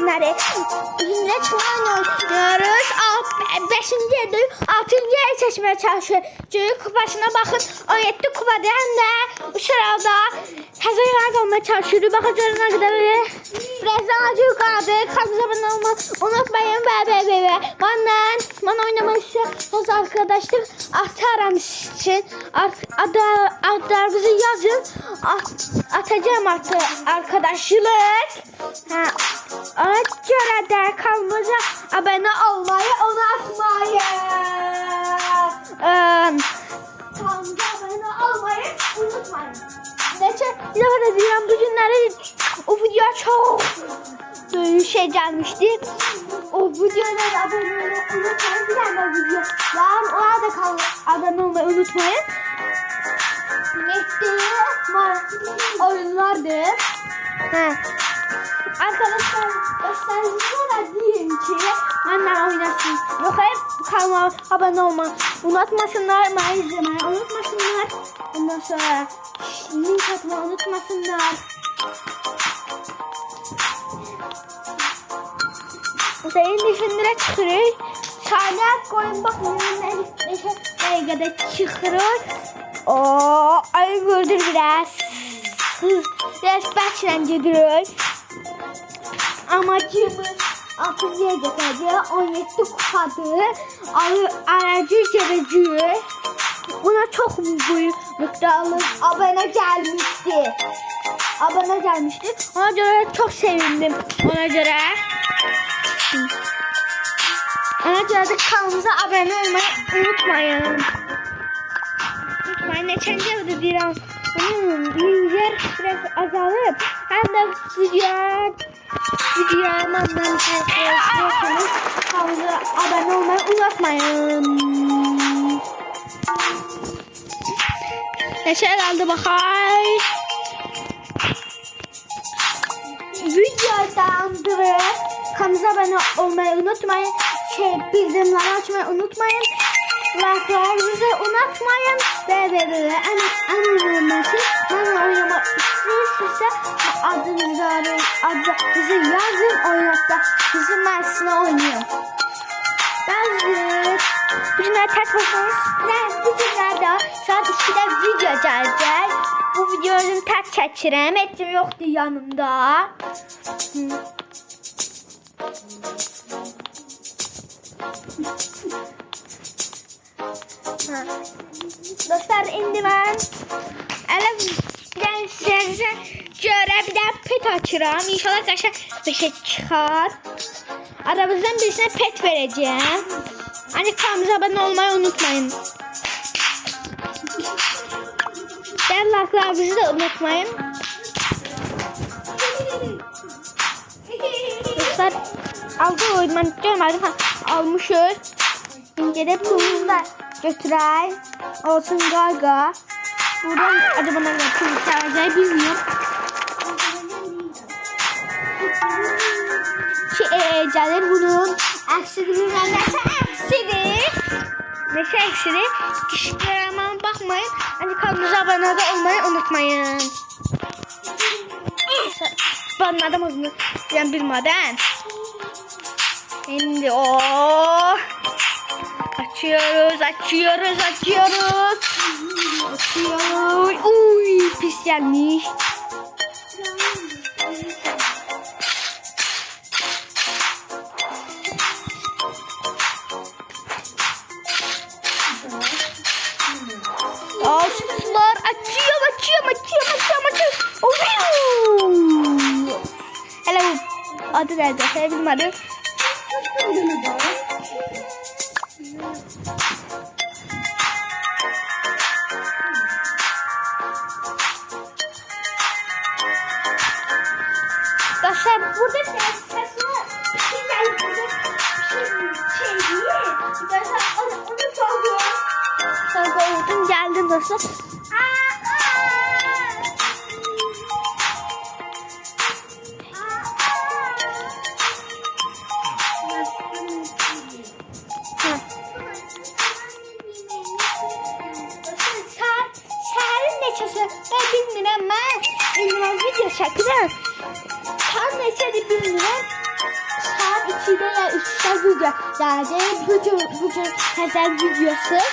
günləri. Yine çıkmayı oynuyoruz. 5. yerde 6. yer seçmeye çalışıyoruz. Kupasına bakın. 17 kupada hem de bu sırada hazırlar olmaya çalışıyoruz. Bakacağız ne kadar birazdan acı yukarıda. Kanalımıza abone olmayı unutmayın. Bana oynamak istiyorsanız arkadaşlar atarım için. Adlarınızı yazın. Atacağım arkadaşlık. Ona göre de kanalımıza abone olmayı unutmayın. Kanalımıza abone olmayı unutmayın. Neyse, diyorum bugünleri o video çok şey gelmişti. O videolara abone olmayı unutmayın. Bir tane video var. Ona da abone olmayı unutmayın. Oyunlardı. Arkadaşlar göstericiler diyeyim ki benden oynasın. Yok hep kanalıma abone olmayı unutmasınlar. Bana izlemeyi unutmasınlar. Ondan sonra link atmayı unutmasınlar. Senin dışında çıkıyor. Saniye koyun bakın. Neşe dakikada çıkıyor. Ay gördür biraz. Biraz başlan gidiyor. Amacımız 6'ya getirdi. 17 kupadı. Aracı görücü. Buna çok büyük miktarlı abone gelmişti. Ona göre çok sevindim. Ona göre de kanalımıza abone olmayı unutmayın. Neçənci evde deyirəm, yer biraz azalıb, həm də videoya izləyirsiniz, kanalımıza abone olmayı unutmayın. Neçə qaldı baxay. Videoyu dayandırıb, kanalımıza abone olmayı unutmayın, bildirimleri açmayı unutmayın. Like'larınızı unutmayın ve en önemlisi bana oynamak istiyorsanız adınızı yazın oynatta bizim maçına oynayın. Bizimle tek başınız bu günlerde saat 2'de video gelecek. Bu videonun tek çəkirəm, etkim yoktu yanımda. Dostlar indi ben sizə görə bir də pet açıram. İnşallah qəşəng bir şey çıxar. Aramızdan birisine pet vereceğim. Hani kanalımıza abone olmayı unutmayın. Like'larınızı da unutmayın. Dostlar aldı oyundan görmedim. Almışız. Şimdi de pulumuzu da götürək. Olsun qaqa. Buradan acaba ne yapacağını bilmiyorum. Gelir bunun əksidir. Neçə əksidir? Kişilərə baxmayın. Hani kanalımıza abone olmayı unutmayın. Banladım onu. Yani bilmeden. Şimdi açıyoruz. Uy pis gelmiş. Dostlar açıyorum. Hele bu adı nerede? Hele bilmedim. Arkadaşlar burada ses var. Bir şey geldi burada. Şey değil. Arkadaşlar onu çalıyor. Sonra oldum geldim dostlar. Bilmirəm, mən video çəkirəm. Sən neçədir bilmirəm. video gelecek. Bugün hazır videosu.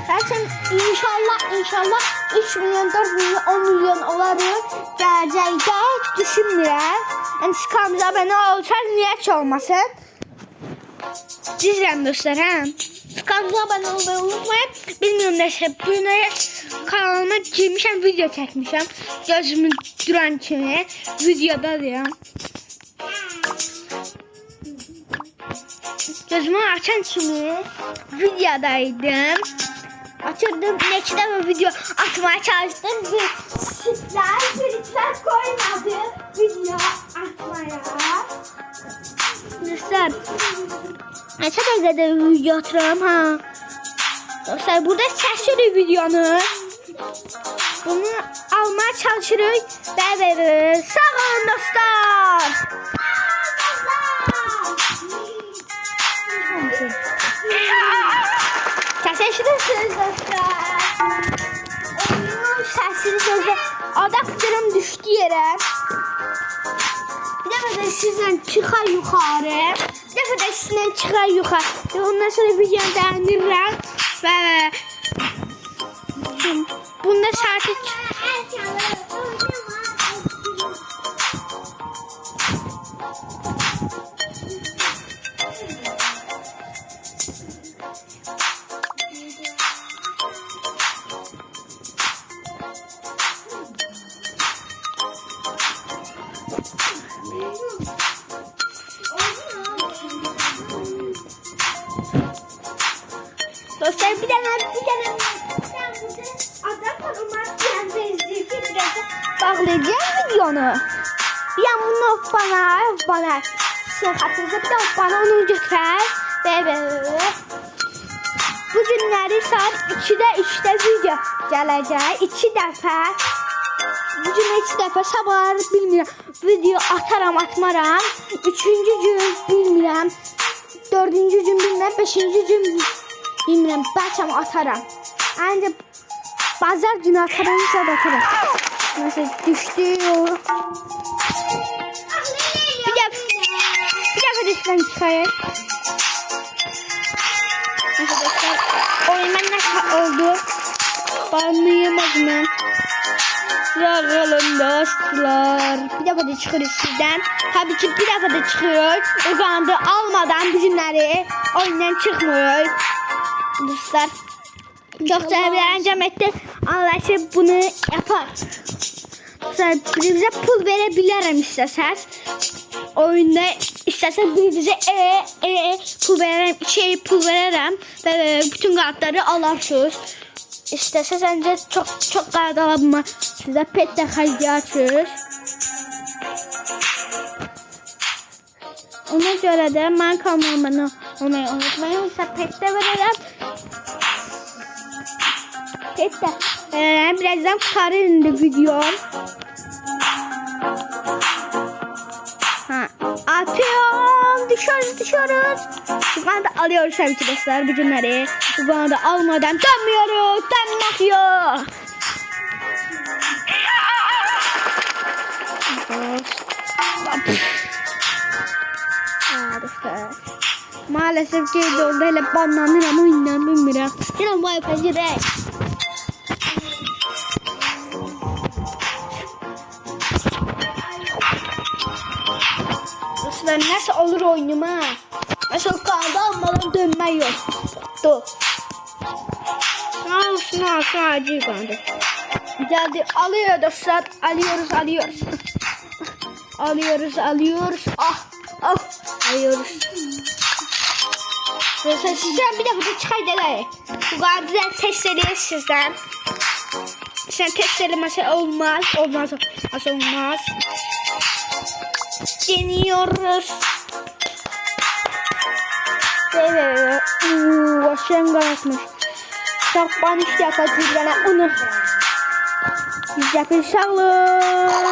Zaten inşallah 3 milyon, 4 milyon, 10 milyon olarıq gələcəkdə düşünmürəm. Yəni kanalımıza abunə olsanız niyə heç olmasın? Deyirəm dostlar, hə? Kanalımıza abunə olmayı unutmayın. Bilmiyorum nəsə, bu günə kanalıma girmişəm, video çəkmişəm. Gözümün duran kimi videodayım. Gözümü açan kimi videodaydım. Açırdım, neçə dəfə video atmaya çalışdım. Sizlər koymadı video atmaya. Dostlar, neçə dəqiqədə video atıram, ha? Dostlar, burada səslirik videonu. Bunu almaya çalışırıq. Bəli, sağ olun dostlar. Səs eşidirsiniz dostlar. Oyunun səsini gözlə. Adaptörüm düşdü yerə. Bir dəfə də sizlə çıxar yuxarı. Bir dəfə də sizlə çıxar yuxarı. Ondan sonra videonu dəyəndirirəm. Və bunda saati dostlar bir dənə sən burada adam olmaq bezdirdi biraz bağlayacağım videonu. Bir an bunu bana sizin xatırınızda bir de bana onu götürər və bu günləri saat 2'də video gələcək 2 dəfə. Bu gün 2 dəfə sabah bilmirəm video ataram atmaram. 3-cü gün bilmirəm. 4-cü gün bilmirəm. 5-ci gün bilmirəm. Bəlkə ataram. Ancaq bazar günü ataramsa da ataram. Mesela düşdü. Bir dəfə də üstdən çıxarır. Arkadaşlar oyundan nasıl oldu? Banlayamaz mı? Sağ olun dostlar. Bir dəfə də çıxırıq sizdən. Tabii ki bir dəfə də çıxırıq. O qanadı almadan bu günləri oyundan çıxmırıq. Dostlar çok sevilen cəmiyyətdə anlaşıb bunu yapar. Dostlar birinizə pul verebilirim istəsəz. Oyunda istəsəz birinizə pul verərəm, 2 pul verərəm və bütün kartları alarsınız. İstəsəz öncə çox kart alabilir. Sizə pet də xərclərsiniz. Ona görə də mən kanalıma olmayı unutmayın. Sizə pet də verərəm. Pet də verərəm. Birazdan qurtarır videom. Atıyorum. Düşüyoruz. Bu kanalda alıyoruz tabii ki dostlar bu günleri. Bu kanalda almadan dönmüyoruz. Dönmek yok. Dostlar. Maalesef ki böyle banlanıram oyundan bilmirəm. Yine Wi-Fi direkt. Dostlar nasıl olur oyunum ha? Nasıl kanalda almadan dönme yok. Dur. Olsun acil kanalda. Geldi alıyor dostlar. Alıyoruz. Alıyoruz. Ah. Alıyoruz. Dostlar sizden bir de burada çıkaydılar. Bu kadar test ederiz sizden. Sen test edilmesi olmaz. Olmaz. Deniyoruz. Evet. Aşağı kaçmış. Sakban işte yapacağız bana onu. Biz yapın sağlık.